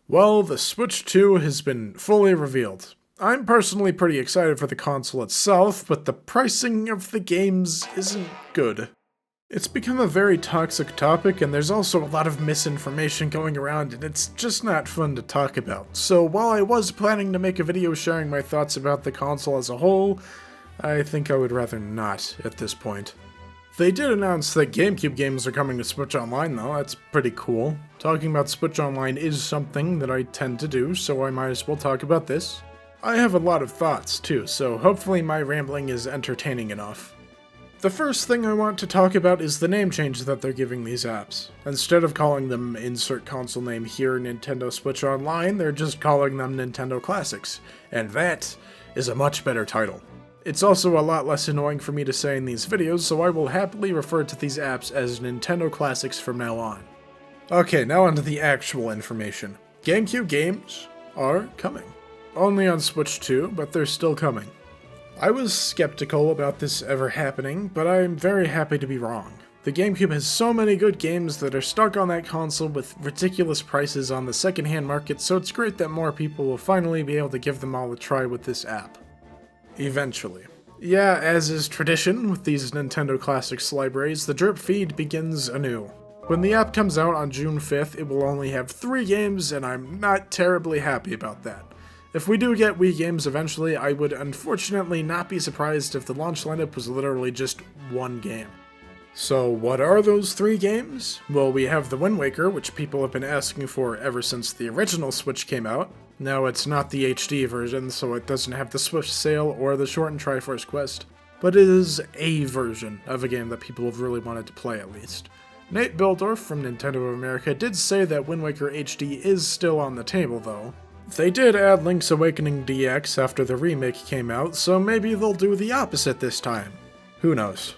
Well, the Switch 2 has been fully revealed. I'm personally pretty excited for the console itself, but the pricing of the games isn't good. It's become a very toxic topic, and there's also a lot of misinformation going around, and it's just not fun to talk about. So while I was planning to make a video sharing my thoughts about the console as a whole, I think I would rather not at this point. They did announce that GameCube games are coming to Switch Online though, that's pretty cool. Talking about Switch Online is something that I tend to do, so I might as well talk about this. I have a lot of thoughts too, so hopefully my rambling is entertaining enough. The first thing I want to talk about is the name change that they're giving these apps. Instead of calling them insert console name here Nintendo Switch Online, they're just calling them Nintendo Classics, and that is a much better title. It's also a lot less annoying for me to say in these videos, so I will happily refer to these apps as Nintendo Classics from now on. Okay, now onto the actual information. GameCube games are coming. Only on Switch 2, but they're still coming. I was skeptical about this ever happening, but I'm very happy to be wrong. The GameCube has so many good games that are stuck on that console with ridiculous prices on the secondhand market, so it's great that more people will finally be able to give them all a try with this app. Eventually. Yeah, as is tradition with these Nintendo Classics libraries, the drip feed begins anew. When the app comes out on June 5th, it will only have 3 games, and I'm not terribly happy about that. If we do get Wii games eventually, I would unfortunately not be surprised if the launch lineup was literally just 1 game. So what are those 3 games? Well, we have the Wind Waker, which people have been asking for ever since the original Switch came out. Now, it's not the HD version, so it doesn't have the Swift Sail or the shortened Triforce Quest, but it is a version of a game that people have really wanted to play at least. Nate Bildorf from Nintendo of America did say that Wind Waker HD is still on the table though. They did add Link's Awakening DX after the remake came out, so maybe they'll do the opposite this time. Who knows?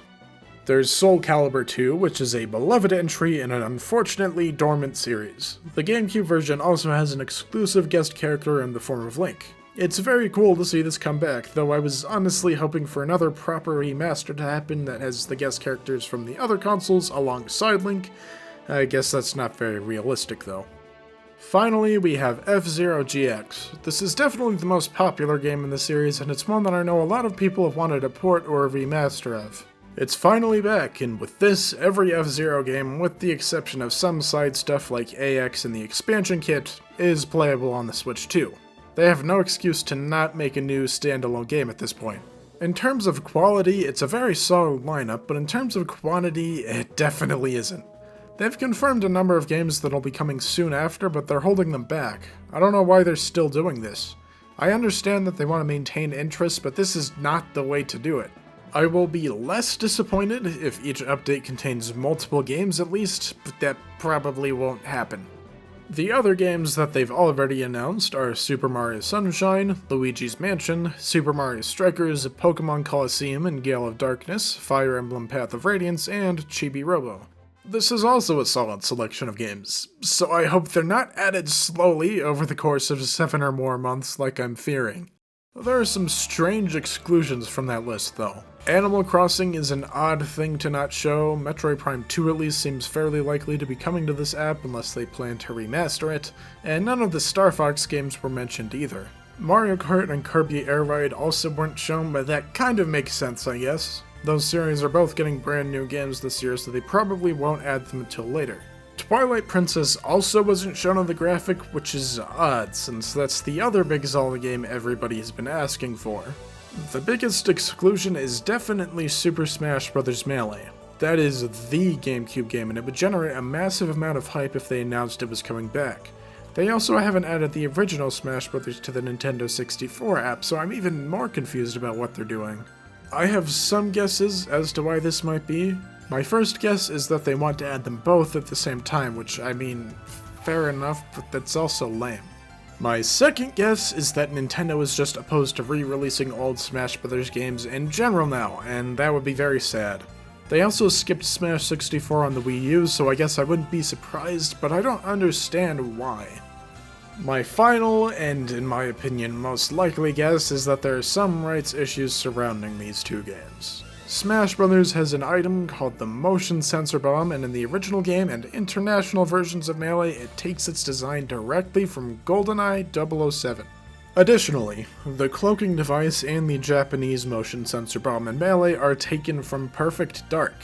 There's Soul Calibur 2, which is a beloved entry in an unfortunately dormant series. The GameCube version also has an exclusive guest character in the form of Link. It's very cool to see this come back, though I was honestly hoping for another proper remaster to happen that has the guest characters from the other consoles alongside Link. I guess that's not very realistic though. Finally, we have F-Zero GX. This is definitely the most popular game in the series, and it's one that I know a lot of people have wanted a port or a remaster of. It's finally back, and with this, every F-Zero game, with the exception of some side stuff like AX and the expansion kit, is playable on the Switch 2. They have no excuse to not make a new standalone game at this point. In terms of quality, it's a very solid lineup, but in terms of quantity, it definitely isn't. They've confirmed a number of games that'll be coming soon after, but they're holding them back. I don't know why they're still doing this. I understand that they want to maintain interest, but this is not the way to do it. I will be less disappointed if each update contains multiple games at least, but that probably won't happen. The other games that they've already announced are Super Mario Sunshine, Luigi's Mansion, Super Mario Strikers, Pokemon Colosseum and Gale of Darkness, Fire Emblem Path of Radiance, and Chibi Robo. This is also a solid selection of games, so I hope they're not added slowly over the course of 7 or more months like I'm fearing. There are some strange exclusions from that list though. Animal Crossing is an odd thing to not show, Metroid Prime 2 at least seems fairly likely to be coming to this app unless they plan to remaster it, and none of the Star Fox games were mentioned either. Mario Kart and Kirby Air Ride also weren't shown, but that kind of makes sense I guess. Those series are both getting brand new games this year, so they probably won't add them until later. Twilight Princess also wasn't shown on the graphic, which is odd, since that's the other big Zelda game everybody has been asking for. The biggest exclusion is definitely Super Smash Bros. Melee. That is the GameCube game, and it would generate a massive amount of hype if they announced it was coming back. They also haven't added the original Smash Bros. To the Nintendo 64 app, so I'm even more confused about what they're doing. I have some guesses as to why this might be. My first guess is that they want to add them both at the same time, which, I mean, fair enough, but that's also lame. My second guess is that Nintendo is just opposed to re-releasing old Smash Bros. Games in general now, and that would be very sad. They also skipped Smash 64 on the Wii U, so I guess I wouldn't be surprised, but I don't understand why. My final, and in my opinion most likely guess, is that there are some rights issues surrounding these 2 games. Smash Bros. Has an item called the Motion Sensor Bomb, and in the original game and international versions of Melee, it takes its design directly from GoldenEye 007. Additionally, the cloaking device and the Japanese Motion Sensor Bomb in Melee are taken from Perfect Dark.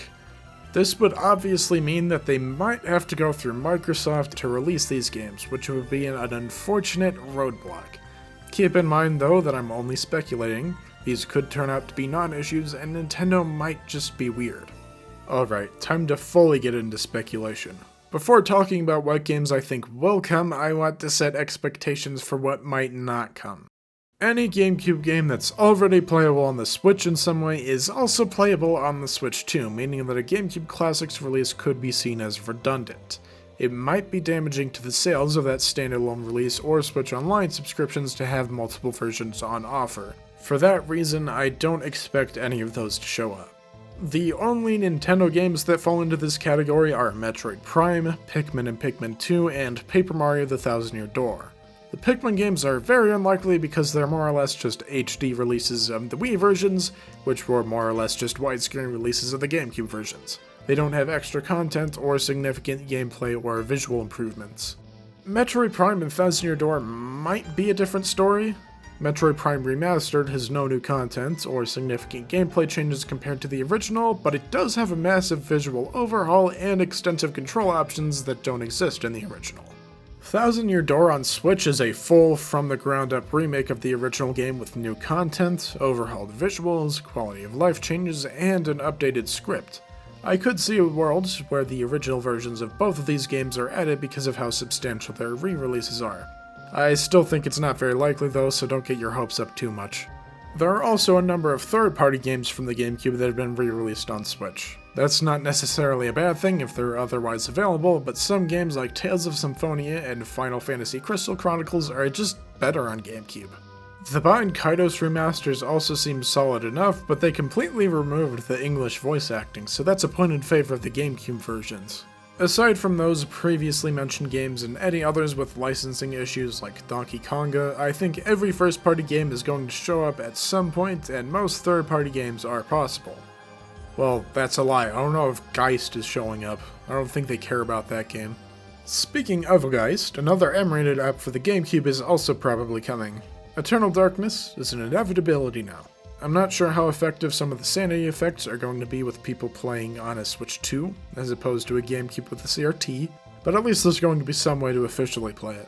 This would obviously mean that they might have to go through Microsoft to release these games, which would be an unfortunate roadblock. Keep in mind though that I'm only speculating. These could turn out to be non-issues and Nintendo might just be weird. Alright, time to fully get into speculation. Before talking about what games I think will come, I want to set expectations for what might not come. Any GameCube game that's already playable on the Switch in some way is also playable on the Switch too, meaning that a GameCube Classics release could be seen as redundant. It might be damaging to the sales of that standalone release or Switch Online subscriptions to have multiple versions on offer. For that reason, I don't expect any of those to show up. The only Nintendo games that fall into this category are Metroid Prime, Pikmin and Pikmin 2, and Paper Mario: The Thousand Year Door. The Pikmin games are very unlikely because they're more or less just HD releases of the Wii versions, which were more or less just widescreen releases of the GameCube versions. They don't have extra content or significant gameplay or visual improvements. Metroid Prime and Thousand Year Door might be a different story. Metroid Prime Remastered has no new content or significant gameplay changes compared to the original, but it does have a massive visual overhaul and extensive control options that don't exist in the original. Thousand Year Door on Switch is a full, from-the-ground-up remake of the original game with new content, overhauled visuals, quality of life changes, and an updated script. I could see a world where the original versions of both of these games are added because of how substantial their re-releases are. I still think it's not very likely though, so don't get your hopes up too much. There are also a number of third-party games from the GameCube that have been re-released on Switch. That's not necessarily a bad thing if they're otherwise available, but some games like Tales of Symphonia and Final Fantasy Crystal Chronicles are just better on GameCube. The Bind Kaitos remasters also seem solid enough, but they completely removed the English voice acting, so that's a point in favor of the GameCube versions. Aside from those previously mentioned games and any others with licensing issues like Donkey Konga, I think every first-party game is going to show up at some point, and most third-party games are possible. Well, that's a lie. I don't know if Geist is showing up. I don't think they care about that game. Speaking of Geist, another M-rated app for the GameCube is also probably coming. Eternal Darkness is an inevitability now. I'm not sure how effective some of the sanity effects are going to be with people playing on a Switch 2, as opposed to a GameCube with a CRT, but at least there's going to be some way to officially play it.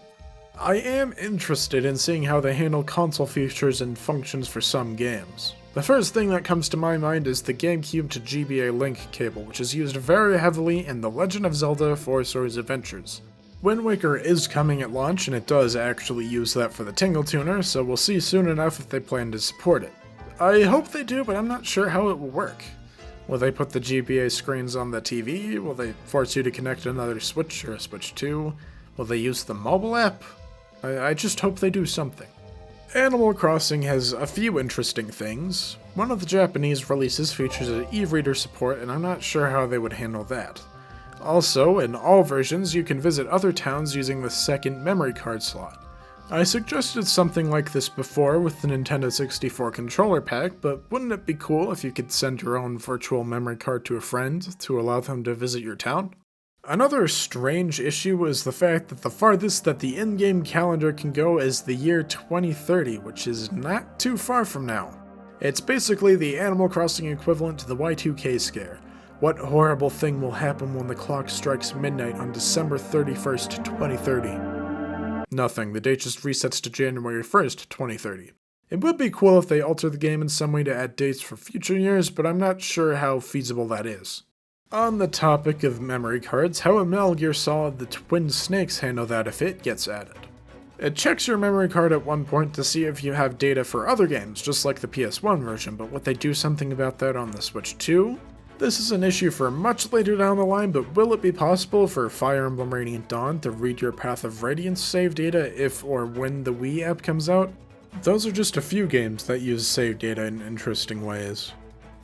I am interested in seeing how they handle console features and functions for some games. The first thing that comes to my mind is the GameCube to GBA link cable, which is used very heavily in The Legend of Zelda 4 Swords Adventures. Wind Waker is coming at launch, and it does actually use that for the Tingle Tuner, so we'll see soon enough if they plan to support it. I hope they do, but I'm not sure how it will work. Will they put the GBA screens on the TV? Will they force you to connect another Switch or a Switch 2? Will they use the mobile app? I just hope they do something. Animal Crossing has a few interesting things. One of the Japanese releases features an e-reader support, and I'm not sure how they would handle that. Also, in all versions, you can visit other towns using the second memory card slot. I suggested something like this before with the Nintendo 64 controller pack, but wouldn't it be cool if you could send your own virtual memory card to a friend to allow them to visit your town? Another strange issue is the fact that the farthest that the in-game calendar can go is the year 2030, which is not too far from now. It's basically the Animal Crossing equivalent to the Y2K scare. What horrible thing will happen when the clock strikes midnight on December 31st, 2030? Nothing, the date just resets to January 1st, 2030. It would be cool if they alter the game in some way to add dates for future years, but I'm not sure how feasible that is. On the topic of memory cards, how will Metal Gear Solid the Twin Snakes handle that if it gets added? It checks your memory card at one point to see if you have data for other games, just like the PS1 version, but would they do something about that on the Switch 2? This is an issue for much later down the line, but will it be possible for Fire Emblem Radiant Dawn to read your Path of Radiance save data if or when the Wii app comes out? Those are just a few games that use save data in interesting ways.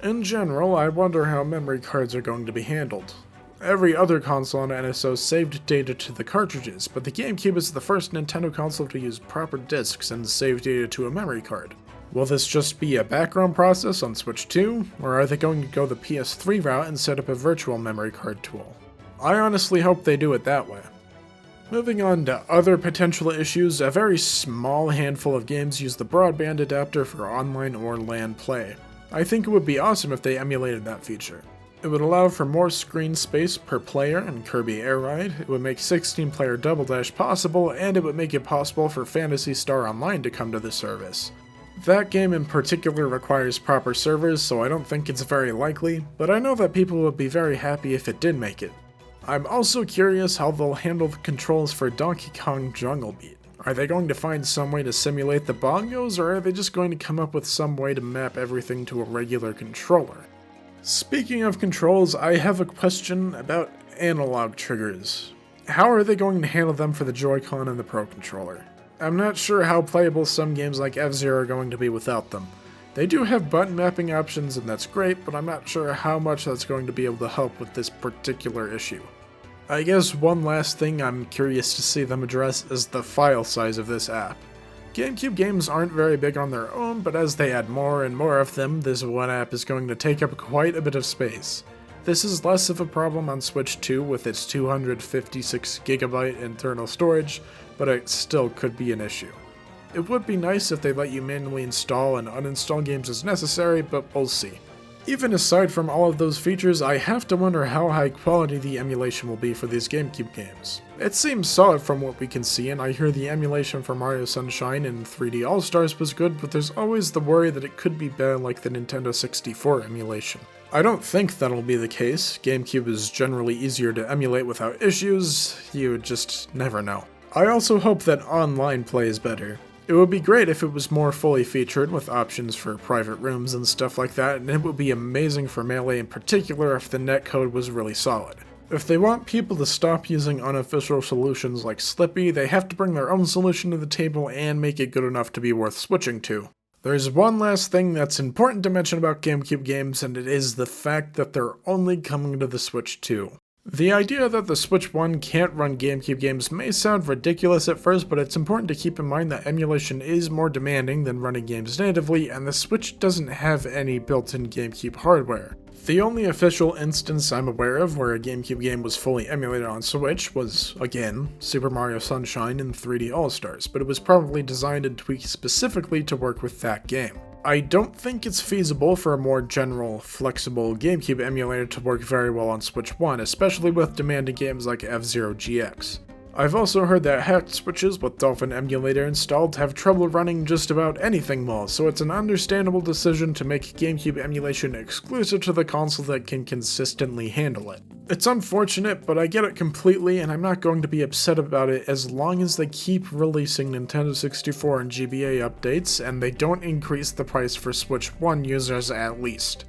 In general, I wonder how memory cards are going to be handled. Every other console on NSO saved data to the cartridges, but the GameCube is the first Nintendo console to use proper discs and save data to a memory card. Will this just be a background process on Switch 2, or are they going to go the PS3 route and set up a virtual memory card tool? I honestly hope they do it that way. Moving on to other potential issues, a very small handful of games use the broadband adapter for online or LAN play. I think it would be awesome if they emulated that feature. It would allow for more screen space per player in Kirby Air Ride, it would make 16-player Double Dash possible, and it would make it possible for Phantasy Star Online to come to the service. That game in particular requires proper servers, so I don't think it's very likely, but I know that people would be very happy if it did make it. I'm also curious how they'll handle the controls for Donkey Kong Jungle Beat. Are they going to find some way to simulate the bongos, or are they just going to come up with some way to map everything to a regular controller? Speaking of controls, I have a question about analog triggers. How are they going to handle them for the Joy-Con and the Pro Controller? I'm not sure how playable some games like F-Zero are going to be without them. They do have button mapping options and that's great, but I'm not sure how much that's going to be able to help with this particular issue. I guess one last thing I'm curious to see them address is the file size of this app. GameCube games aren't very big on their own, but as they add more and more of them, this one app is going to take up quite a bit of space. This is less of a problem on Switch 2 with its 256GB internal storage, but it still could be an issue. It would be nice if they let you manually install and uninstall games as necessary, but we'll see. Even aside from all of those features, I have to wonder how high quality the emulation will be for these GameCube games. It seems solid from what we can see, and I hear the emulation for Mario Sunshine and 3D All-Stars was good, but there's always the worry that it could be bad like the Nintendo 64 emulation. I don't think that'll be the case. GameCube is generally easier to emulate without issues, you just never know. I also hope that online play is better. It would be great if it was more fully featured with options for private rooms and stuff like that, and it would be amazing for Melee in particular if the netcode was really solid. If they want people to stop using unofficial solutions like Slippy, they have to bring their own solution to the table and make it good enough to be worth switching to. There's one last thing that's important to mention about GameCube games, and it is the fact that they're only coming to the Switch 2. The idea that the Switch 1 can't run GameCube games may sound ridiculous at first, but it's important to keep in mind that emulation is more demanding than running games natively, and the Switch doesn't have any built-in GameCube hardware. The only official instance I'm aware of where a GameCube game was fully emulated on Switch was, again, Super Mario Sunshine and 3D All-Stars, but it was probably designed and tweaked specifically to work with that game. I don't think it's feasible for a more general, flexible GameCube emulator to work very well on Switch 1, especially with demanding games like F-Zero GX. I've also heard that hacked Switches with Dolphin emulator installed have trouble running just about anything well, so it's an understandable decision to make GameCube emulation exclusive to the console that can consistently handle it. It's unfortunate, but I get it completely, and I'm not going to be upset about it as long as they keep releasing Nintendo 64 and GBA updates, and they don't increase the price for Switch 1 users at least.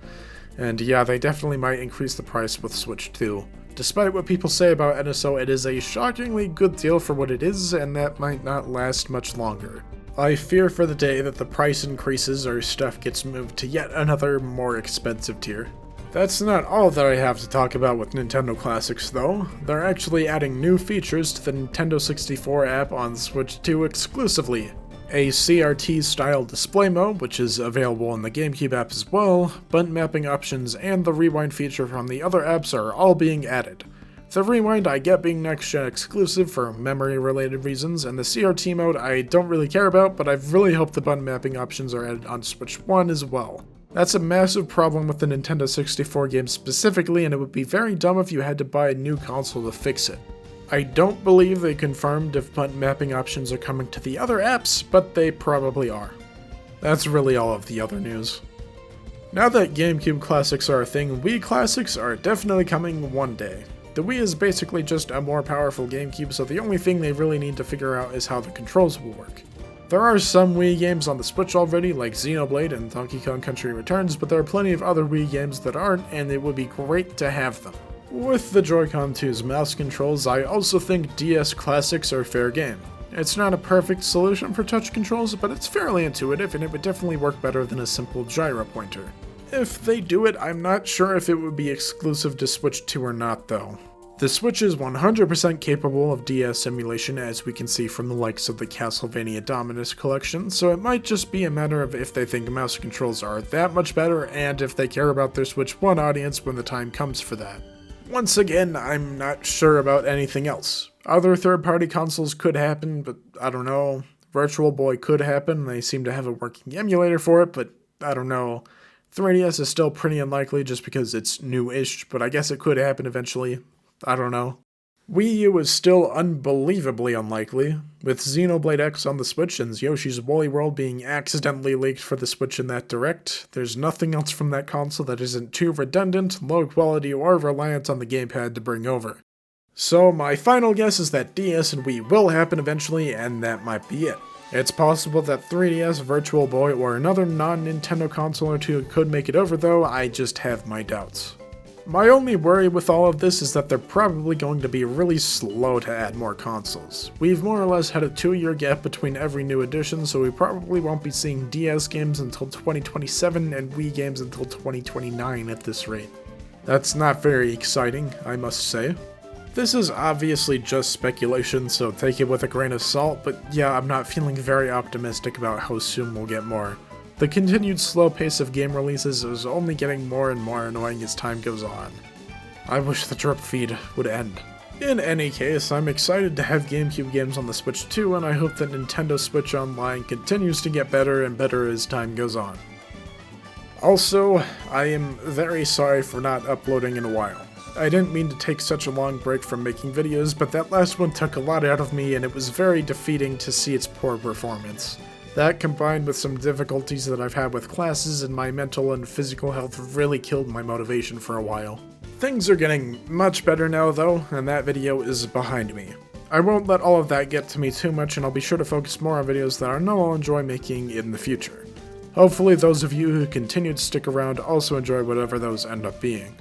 And yeah, they definitely might increase the price with Switch 2. Despite what people say about NSO, it is a shockingly good deal for what it is, and that might not last much longer. I fear for the day that the price increases or stuff gets moved to yet another more expensive tier. That's not all that I have to talk about with Nintendo Classics though. They're actually adding new features to the Nintendo 64 app on Switch 2 exclusively. A CRT-style display mode, which is available in the GameCube app as well, button mapping options, and the rewind feature from the other apps are all being added. The rewind I get being next-gen exclusive for memory-related reasons, and the CRT mode I don't really care about, but I really hope the button mapping options are added on Switch 1 as well. That's a massive problem with the Nintendo 64 games specifically, and it would be very dumb if you had to buy a new console to fix it. I don't believe they confirmed if button mapping options are coming to the other apps, but they probably are. That's really all of the other news. Now that GameCube Classics are a thing, Wii Classics are definitely coming one day. The Wii is basically just a more powerful GameCube, so the only thing they really need to figure out is how the controls will work. There are some Wii games on the Switch already, like Xenoblade and Donkey Kong Country Returns, but there are plenty of other Wii games that aren't, and it would be great to have them. With the Joy-Con 2's mouse controls, I also think DS Classics are fair game. It's not a perfect solution for touch controls, but it's fairly intuitive and it would definitely work better than a simple gyro pointer. If they do it, I'm not sure if it would be exclusive to Switch 2 or not though. The Switch is 100% capable of DS emulation, as we can see from the likes of the Castlevania Dominus collection, so it might just be a matter of if they think mouse controls are that much better and if they care about their Switch 1 audience when the time comes for that. Once again, I'm not sure about anything else. Other third-party consoles could happen, but I don't know. Virtual Boy could happen, they seem to have a working emulator for it, but I don't know. 3DS is still pretty unlikely just because it's new-ish, but I guess it could happen eventually. I don't know. Wii U is still unbelievably unlikely, with Xenoblade X on the Switch and Yoshi's Woolly World being accidentally leaked for the Switch in that direct. There's nothing else from that console that isn't too redundant, low quality, or reliant on the gamepad to bring over. So my final guess is that DS and Wii will happen eventually, and that might be it. It's possible that 3DS, Virtual Boy, or another non-Nintendo console or two could make it over though, I just have my doubts. My only worry with all of this is that they're probably going to be really slow to add more consoles. We've more or less had a 2-year gap between every new edition, so we probably won't be seeing DS games until 2027 and Wii games until 2029 at this rate. That's not very exciting, I must say. This is obviously just speculation, so take it with a grain of salt, but yeah, I'm not feeling very optimistic about how soon we'll get more. The continued slow pace of game releases is only getting more and more annoying as time goes on. I wish the drip feed would end. In any case, I'm excited to have GameCube games on the Switch too, and I hope that Nintendo Switch Online continues to get better and better as time goes on. Also, I am very sorry for not uploading in a while. I didn't mean to take such a long break from making videos, but that last one took a lot out of me and it was very defeating to see its poor performance. That, combined with some difficulties that I've had with classes and my mental and physical health, really killed my motivation for a while. Things are getting much better now though, and that video is behind me. I won't let all of that get to me too much, and I'll be sure to focus more on videos that I know I'll enjoy making in the future. Hopefully those of you who continue to stick around also enjoy whatever those end up being.